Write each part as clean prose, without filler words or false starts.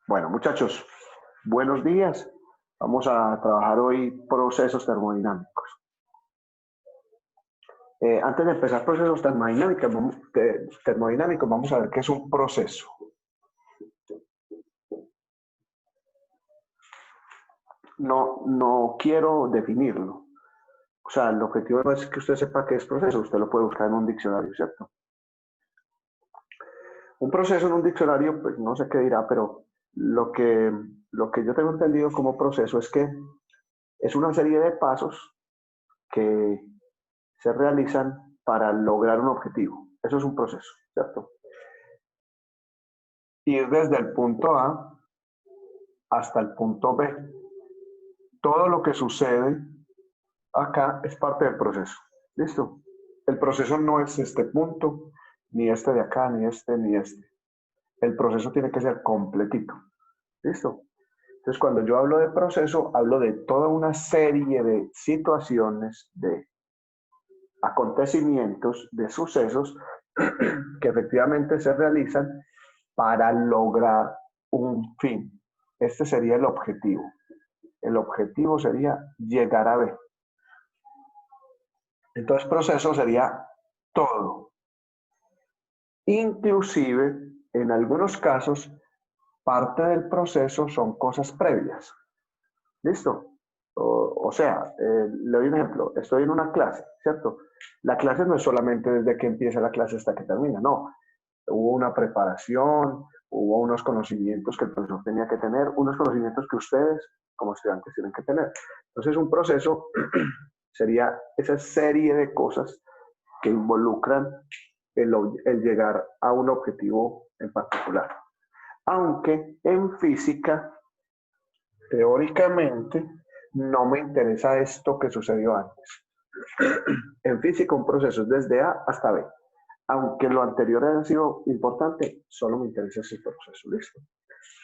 Bueno, muchachos, buenos días. Vamos a trabajar hoy procesos termodinámicos. Antes de empezar procesos termodinámicos, vamos a ver qué es un proceso. No quiero definirlo. O sea, el objetivo no es que usted sepa qué es proceso, usted lo puede buscar en un diccionario, ¿cierto? Un proceso en un diccionario, pues no sé qué dirá, pero lo que yo tengo entendido como proceso es que es una serie de pasos que se realizan para lograr un objetivo. Eso es un proceso, ¿cierto? Ir desde el punto A hasta el punto B. Todo lo que sucede acá es parte del proceso. ¿Listo? El proceso no es este punto, ni este de acá, ni este, ni este. El proceso tiene que ser completito. ¿Listo? Entonces, cuando yo hablo de proceso, hablo de toda una serie de situaciones, de acontecimientos, de sucesos que efectivamente se realizan para lograr un fin. Este sería el objetivo. El objetivo sería llegar a B. Entonces, proceso sería todo. Inclusive, en algunos casos, parte del proceso son cosas previas. ¿Listo? Le doy un ejemplo. Estoy en una clase, ¿cierto? La clase no es solamente desde que empieza la clase hasta que termina, no. Hubo una preparación, hubo unos conocimientos que el profesor tenía que tener, unos conocimientos que ustedes como estudiantes tienen que tener. Entonces, un proceso sería esa serie de cosas que involucran el llegar a un objetivo en particular. Aunque en física, teóricamente, no me interesa esto que sucedió antes. En física, un proceso es desde A hasta B. Aunque lo anterior haya sido importante, solo me interesa ese proceso. ¿Listo?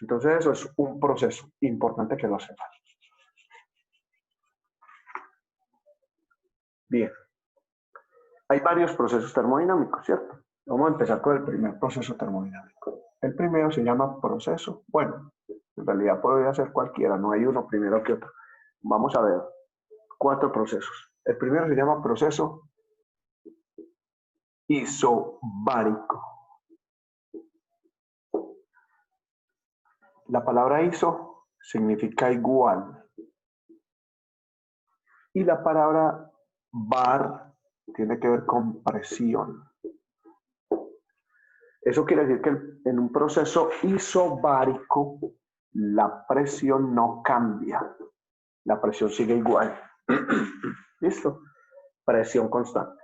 Entonces, eso es un proceso importante que lo sepan. Bien. Hay varios procesos termodinámicos, ¿cierto? Vamos a empezar con el primer proceso termodinámico. El primero se llama proceso. Bueno, en realidad podría ser cualquiera, no hay uno primero que otro. Vamos a ver 4 procesos. El primero se llama proceso isobárico. La palabra iso significa igual. Y la palabra bar tiene que ver con presión. Eso quiere decir que en un proceso isobárico la presión no cambia. La presión sigue igual. ¿Listo? Presión constante.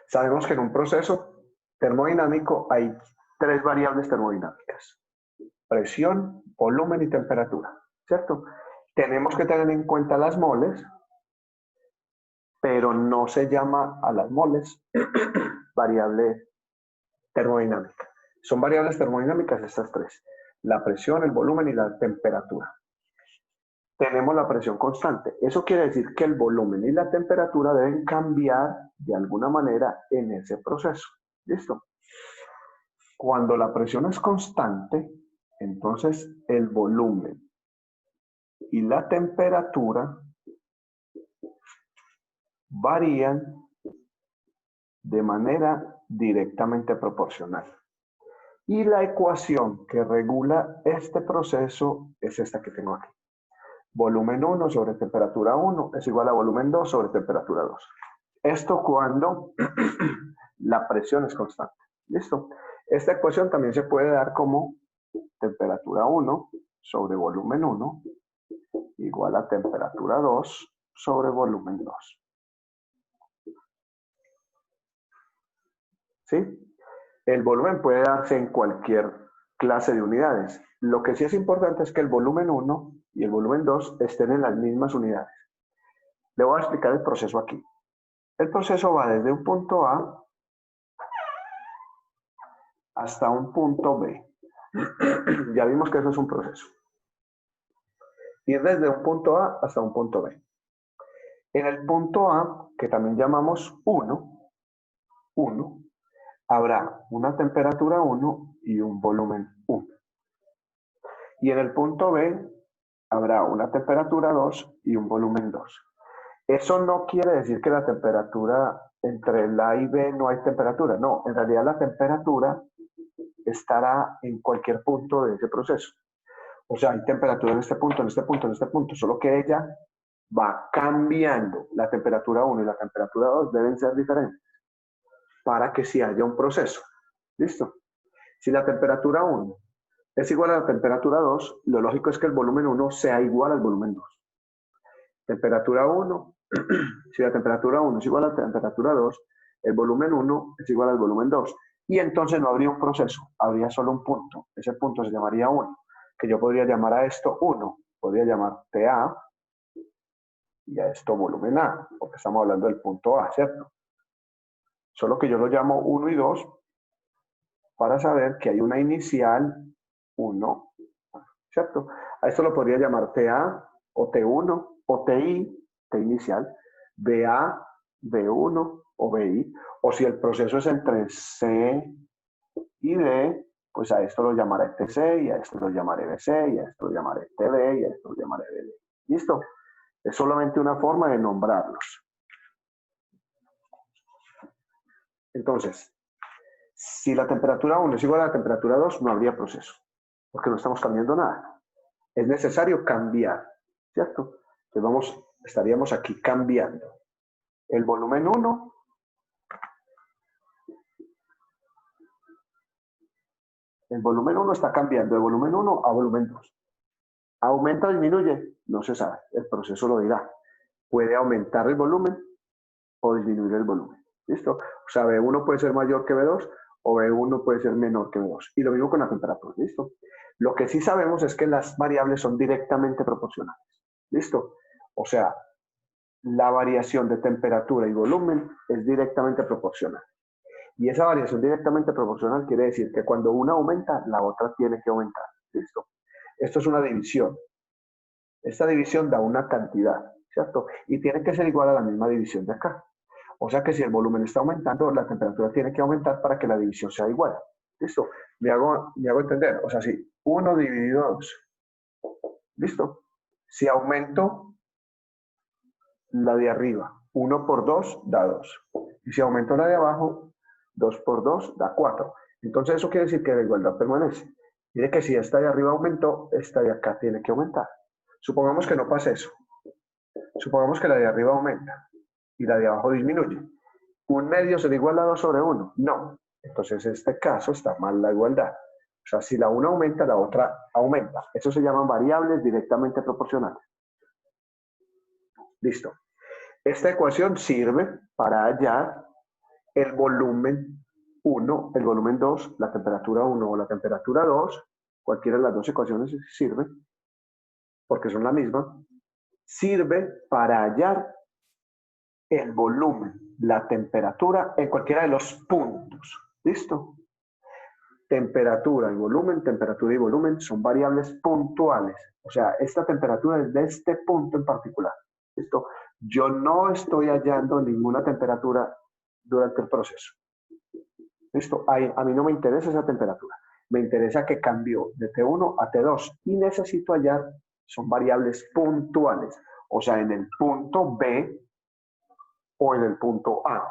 Sabemos que en un proceso termodinámico hay 3 variables termodinámicas. Presión, volumen y temperatura. ¿Cierto? Tenemos que tener en cuenta las moles, pero no se llama a las moles variable termodinámica. Son variables termodinámicas estas 3. La presión, el volumen y la temperatura. Tenemos la presión constante. Eso quiere decir que el volumen y la temperatura deben cambiar de alguna manera en ese proceso. ¿Listo? Cuando la presión es constante, entonces el volumen y la temperatura varían de manera directamente proporcional. Y la ecuación que regula este proceso es esta que tengo aquí. Volumen 1 sobre temperatura 1 es igual a volumen 2 sobre temperatura 2. Esto cuando la presión es constante. ¿Listo? Esta ecuación también se puede dar como temperatura 1 sobre volumen 1 igual a temperatura 2 sobre volumen 2. ¿Sí? El volumen puede darse en cualquier clase de unidades. Lo que sí es importante es que el volumen 1 y el volumen 2 estén en las mismas unidades. Le voy a explicar el proceso aquí. El proceso va desde un punto A hasta un punto B. Ya vimos que eso es un proceso. Ir desde un punto A hasta un punto B. En el punto A, que también llamamos 1, habrá una temperatura 1 y un volumen 1. Y en el punto B habrá una temperatura 2 y un volumen 2. Eso no quiere decir que la temperatura entre el A y B no hay temperatura. No, en realidad la temperatura estará en cualquier punto de ese proceso. O sea, hay temperatura en este punto, en este punto, en este punto, solo que ella va cambiando. La temperatura 1 y la temperatura 2 deben ser diferentes para que sí haya un proceso. ¿Listo? Si la temperatura 1 es igual a la temperatura 2, lo lógico es que el volumen 1 sea igual al volumen 2. Temperatura 1, si la temperatura 1 es igual a la temperatura 2, el volumen 1 es igual al volumen 2. Y entonces no habría un proceso, habría solo un punto. Ese punto se llamaría 1, que yo podría llamar a esto 1, podría llamar TA y a esto volumen A, porque estamos hablando del punto A, ¿cierto? Solo que yo lo llamo 1 y 2 para saber que hay una inicial 1, ¿cierto? A esto lo podría llamar TA o T1 o TI, T inicial, BA, B1 o BI. O si el proceso es entre C y D, pues a esto lo llamaré TC y a esto lo llamaré BC y a esto lo llamaré TD y a esto lo llamaré BD. ¿Listo? Es solamente una forma de nombrarlos. Entonces, si la temperatura 1 es igual a la temperatura 2, no habría proceso, porque no estamos cambiando nada. Es necesario cambiar, ¿cierto? Entonces estaríamos aquí cambiando el volumen 1 está cambiando de volumen 1 a volumen 2. ¿Aumenta o disminuye? No se sabe, el proceso lo dirá. Puede aumentar el volumen o disminuir el volumen. ¿Listo? O sea, B1 puede ser mayor que B2 o B1 puede ser menor que B2. Y lo mismo con la temperatura. ¿Listo? Lo que sí sabemos es que las variables son directamente proporcionales. ¿Listo? O sea, la variación de temperatura y volumen es directamente proporcional. Y esa variación directamente proporcional quiere decir que cuando una aumenta, la otra tiene que aumentar. ¿Listo? Esto es una división. Esta división da una cantidad, ¿cierto? Y tiene que ser igual a la misma división de acá. O sea que si el volumen está aumentando, la temperatura tiene que aumentar para que la división sea igual. ¿Listo? Me hago entender. O sea, si 1 dividido 2. ¿Listo? Si aumento la de arriba, 1 por 2 da 2. Y si aumento la de abajo, 2 por 2 da 4. Entonces eso quiere decir que la igualdad permanece. Mire que si esta de arriba aumentó, esta de acá tiene que aumentar. Supongamos que no pasa eso. Supongamos que la de arriba aumenta y la de abajo disminuye. ¿Un medio será igual a 2 sobre 1? No. Entonces, en este caso está mal la igualdad. O sea, si la una aumenta, la otra aumenta. Eso se llaman variables directamente proporcionales. Listo. Esta ecuación sirve para hallar el volumen 1, el volumen 2, la temperatura 1 o la temperatura 2. Cualquiera de las dos ecuaciones sirve, porque son la misma. Sirve para hallar el volumen, la temperatura en cualquiera de los puntos. ¿Listo? Temperatura y volumen son variables puntuales. O sea, esta temperatura es de este punto en particular. ¿Listo? Yo no estoy hallando ninguna temperatura durante el proceso. ¿Listo? A mí no me interesa esa temperatura. Me interesa que cambió de T1 a T2 y necesito hallar, son variables puntuales. O sea, en el punto B o en el punto A.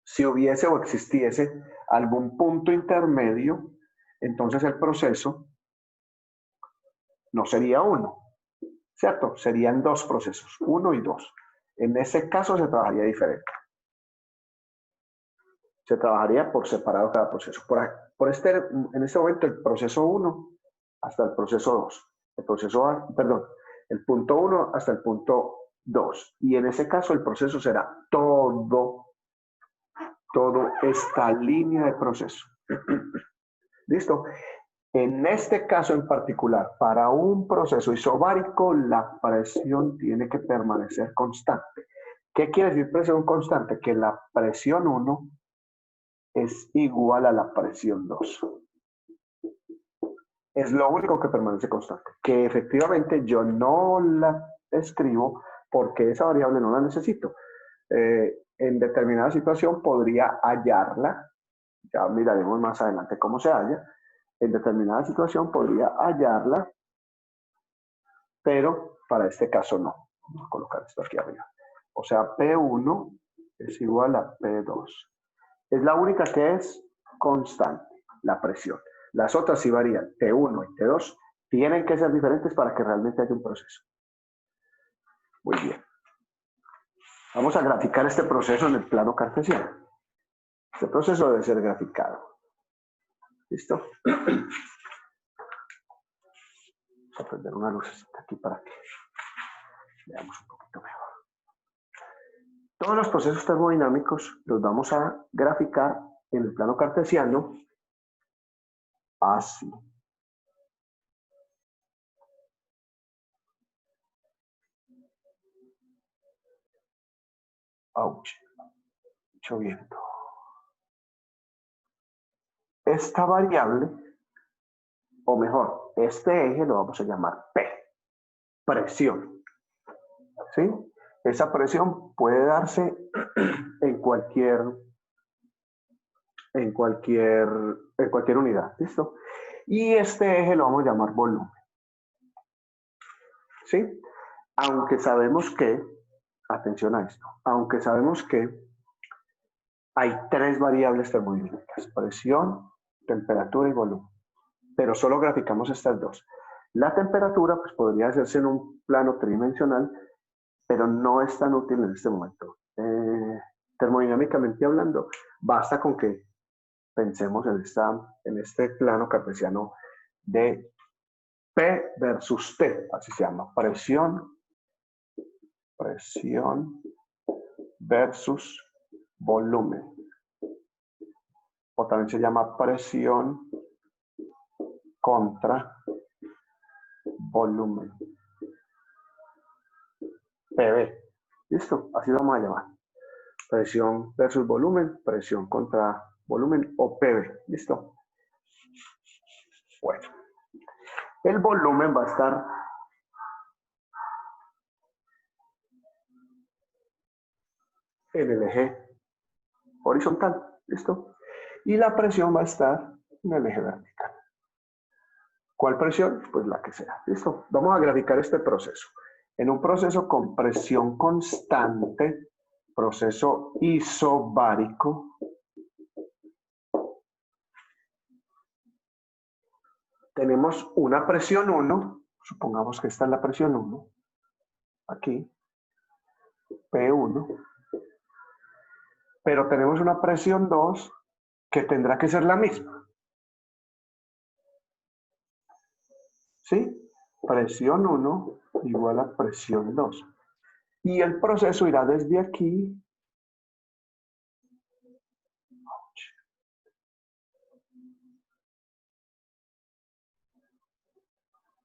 Si hubiese o existiese algún punto intermedio, entonces el proceso no sería uno, ¿cierto? Serían dos procesos, 1 y 2. En ese caso se trabajaría diferente. Se trabajaría por separado cada proceso. En este momento el proceso 1 hasta el proceso 2. El punto 1 hasta el punto 2. Y en ese caso el proceso será todo esta línea de proceso. ¿Listo? En este caso en particular, para un proceso isobárico, la presión tiene que permanecer constante. ¿Qué quiere decir presión constante? Que la presión 1 es igual a la presión 2. Es lo único que permanece constante. Que efectivamente yo no la escribo porque esa variable no la necesito. En determinada situación podría hallarla. Ya miraremos más adelante cómo se halla. en determinada situación podría hallarla, pero para este caso no. Vamos a colocar esto aquí arriba. O sea, P1 es igual a P2. Es la única que es constante, la presión. Las otras sí varían. T1 y T2 tienen que ser diferentes para que realmente haya un proceso. Muy bien. Vamos a graficar este proceso en el plano cartesiano. Este proceso debe ser graficado. ¿Listo? Vamos a prender una lucecita aquí para que veamos un poquito mejor. Todos los procesos termodinámicos los vamos a graficar en el plano cartesiano así. Ouch. Mucho viento. Esta variable, o mejor, este eje lo vamos a llamar P, presión. ¿Sí? Esa presión puede darse en cualquier unidad. ¿Listo? Y este eje lo vamos a llamar volumen. ¿Sí? Aunque sabemos que, atención a esto, aunque sabemos que hay tres variables termodinámicas, presión, temperatura y volumen, pero solo graficamos estas dos. La temperatura pues podría hacerse en un plano tridimensional, pero no es tan útil en este momento. Termodinámicamente hablando, basta con que pensemos en este plano cartesiano de P versus T, así se llama, presión versus volumen. O también se llama presión contra volumen. PV. ¿Listo? Así lo vamos a llamar. Presión versus volumen, presión contra volumen o PV. ¿Listo? Bueno. El volumen va a estar en el eje horizontal. ¿Listo? Y la presión va a estar en el eje vertical. ¿Cuál presión? Pues la que sea. ¿Listo? Vamos a graficar este proceso. En un proceso con presión constante, proceso isobárico, tenemos una presión 1, supongamos que esta es la presión 1, aquí, P1, pero tenemos una presión 2 que tendrá que ser la misma. ¿Sí? Presión 1 igual a presión 2. Y el proceso irá desde aquí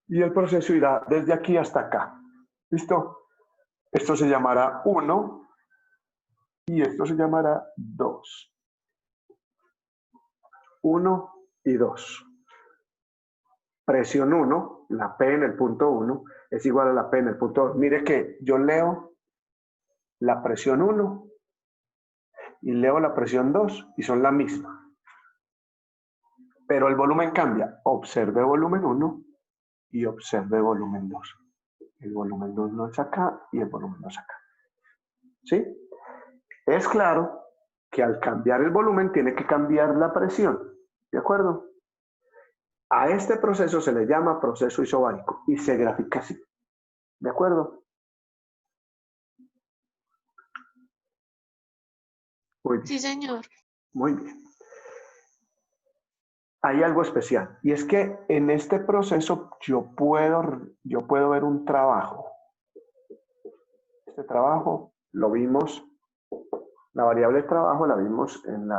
y el proceso irá desde aquí hasta acá. ¿Listo? Esto se llamará 1 y esto se llamará 2. 1 y 2. Presión 1, la P en el punto 1, es igual a la P en el punto 2. Mire que yo leo la presión 1 y leo la presión 2 y son la misma. Pero el volumen cambia. Observe volumen 1 y observe volumen 2. El volumen 2 no es acá y el volumen 2 acá. ¿Sí? Es claro que al cambiar el volumen tiene que cambiar la presión. ¿De acuerdo? A este proceso se le llama proceso isobárico y se grafica así. ¿De acuerdo? Muy bien. Sí, señor. Muy bien. Hay algo especial y es que en este proceso yo puedo ver un trabajo. Este trabajo lo vimos, la variable de trabajo la vimos en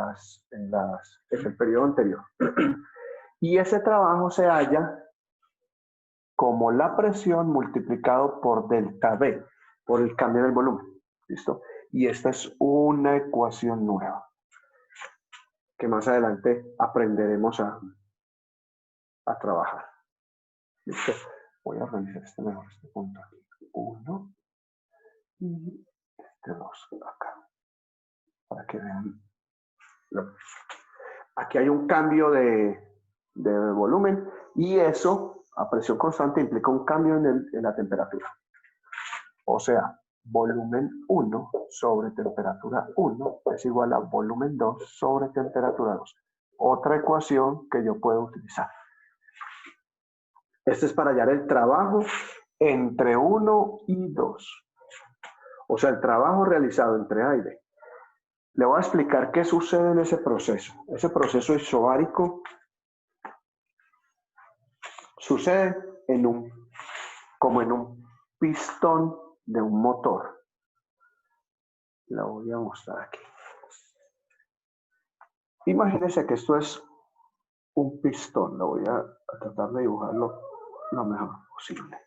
el periodo anterior. Y ese trabajo se halla como la presión multiplicado por delta V, por el cambio del volumen. ¿Listo? Y esta es una ecuación nueva que más adelante aprenderemos a trabajar. ¿Listo? Voy a organizar este punto aquí. 1 y este 2 acá. Para que vean. Aquí hay un cambio de de volumen, y eso a presión constante implica un cambio en la temperatura. O sea, volumen 1 sobre temperatura 1 es igual a volumen 2 sobre temperatura 2. Otra ecuación que yo puedo utilizar. Este es para hallar el trabajo entre 1 y 2. O sea, el trabajo realizado entre A y B. Le voy a explicar qué sucede en ese proceso. Ese proceso isobárico sucede como en un pistón de un motor. La voy a mostrar aquí. Imagínense que esto es un pistón. Lo voy a tratar de dibujarlo lo mejor posible.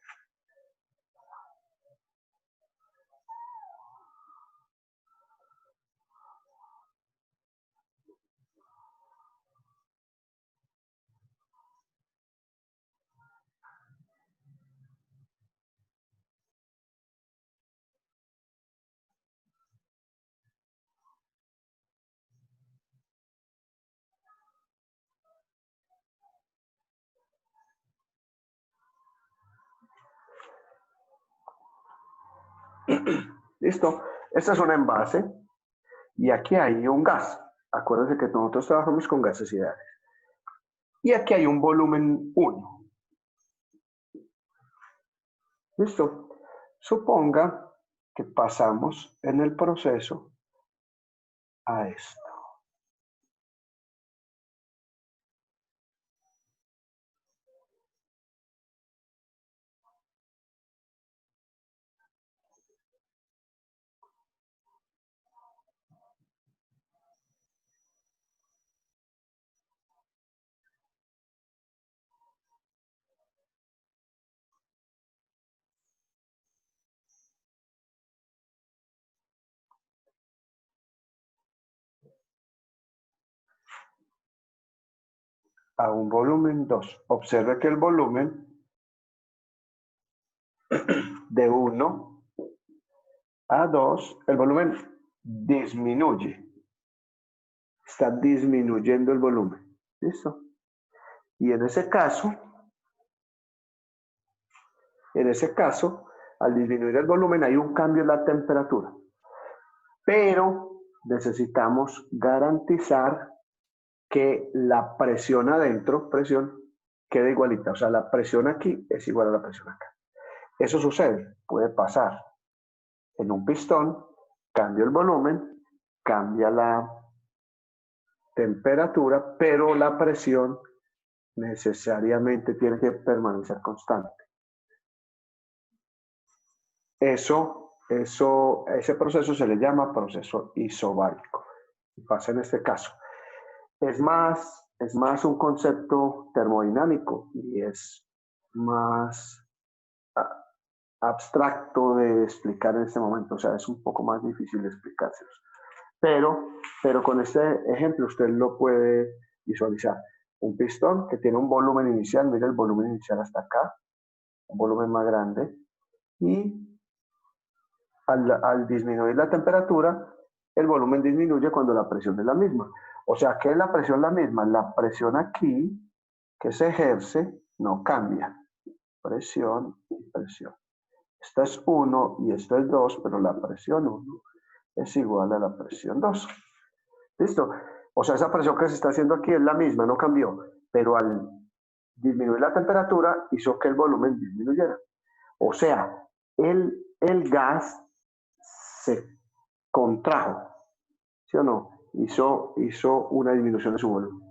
Listo. Este es un envase y aquí hay un gas. Acuérdense que nosotros trabajamos con gases ideales. Y aquí hay un volumen 1. Listo. Suponga que pasamos en el proceso a esto. A un volumen 2. Observe que el volumen de 1 a 2, el volumen disminuye. Está disminuyendo el volumen. ¿Listo? Y en ese caso, al disminuir el volumen hay un cambio en la temperatura. Pero necesitamos garantizar que la presión adentro, quede igualita. O sea, la presión aquí es igual a la presión acá. Eso sucede, puede pasar en un pistón, cambia el volumen, cambia la temperatura, pero la presión necesariamente tiene que permanecer constante. Ese proceso se le llama proceso isobárico. Y pasa en este caso. Es más un concepto termodinámico y es más abstracto de explicar en este momento. O sea, es un poco más difícil de explicárselos. Pero con este ejemplo usted lo puede visualizar. Un pistón que tiene un volumen inicial, mira el volumen inicial hasta acá, un volumen más grande, y al disminuir la temperatura, el volumen disminuye cuando la presión es la misma. O sea, ¿qué es la presión la misma? La presión aquí que se ejerce no cambia. Presión y presión. Esta es 1 y esta es 2, pero la presión 1 es igual a la presión 2. ¿Listo? O sea, esa presión que se está haciendo aquí es la misma, no cambió, pero al disminuir la temperatura hizo que el volumen disminuyera. O sea, el gas se contrajo, ¿sí o no? Hizo una disminución de su volumen.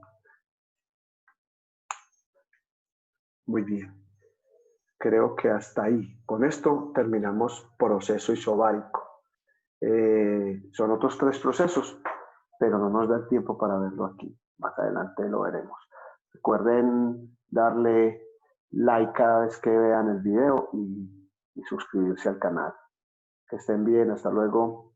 Muy bien. Creo que hasta ahí. Con esto terminamos proceso isobárico. Son otros 3 procesos, pero no nos da el tiempo para verlo aquí. Más adelante lo veremos. Recuerden darle like cada vez que vean el video y suscribirse al canal. Que estén bien, hasta luego.